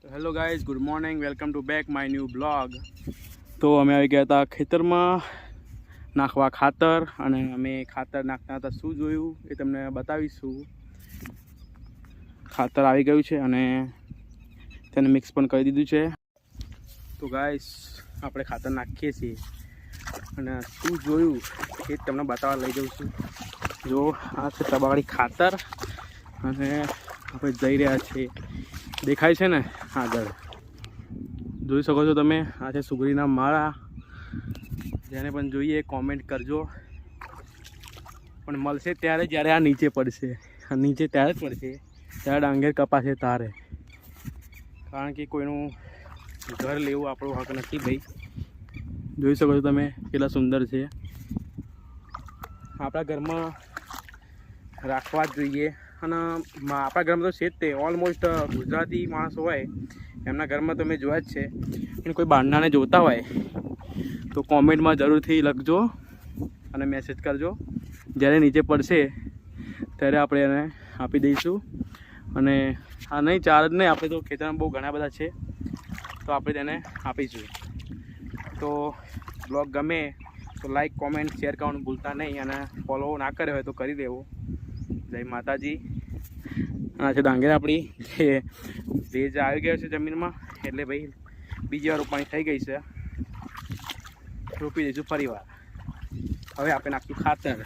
તો hello guys, good morning, welcome to back my new blog. તો અમે આવી ગયા હતા ખેતરમાં નાખવા ખાતર, અને અમે ખાતર નાખતા હતા. શું જોયું એ તમને બતાવીશું. ખાતર આવી ગયું છે અને તેને મિક્સ પણ કરી દીધું છે. તો ગાઈઝ, આપણે ખાતર નાખીએ છીએ અને શું જોયું એ તમને બતાવવા લઈ જાઉં છું. જો આ છે તબાવાળી ખાતર અને આપણે જઈ રહ્યા છીએ. દેખાય છે ને આગળ, જોઈ શકો છો તમે. આ છે સુગરીના માળા. જેને પણ જોઈએ કોમેન્ટ કરજો. પણ મળશે ત્યારે જ્યારે આ નીચે પડશે. આ નીચે ત્યારે જ પડશે ત્યારે ડાંગર કપાશે તારે. કારણ કે કોઈનું ઘર લેવું આપણો હક નથી ભાઈ. જોઈ શકો છો તમે કેટલા સુંદર છે. આપણા ઘરમાં રાખવા જ જોઈએ. અને આપણા ઘરમાં તો છે જ તે. ઓલમોસ્ટ ગુજરાતી માણસો હોય એમના ઘરમાં તમે જોયા જ છે. પણ કોઈ બહારનાને જોતા હોય તો કોમેન્ટમાં જરૂરથી લખજો અને મેસેજ કરજો. જ્યારે નીચે પડશે ત્યારે આપણે એને આપી દઈશું. અને આ નહીં, ચાર જ નહીં, આપણે તો ખેતરમાં બહુ ઘણા બધા છે તો આપણે તેને આપીશું. તો બ્લોગ ગમે તો લાઈક, કોમેન્ટ, શેર કરવાનું ભૂલતા નહીં. અને ફોલો ના કર્યો હોય તો કરી દેવો. જય માતાજી. આ છે ડાંગર આપણી, જે ભેજ આવી ગયો છે જમીનમાં, એટલે ભાઈ બીજી વાર રોપાણી થઈ ગઈ છે. રોપી દઈશું ફરી વાર. હવે આપણે નાખ્યું ખાતર.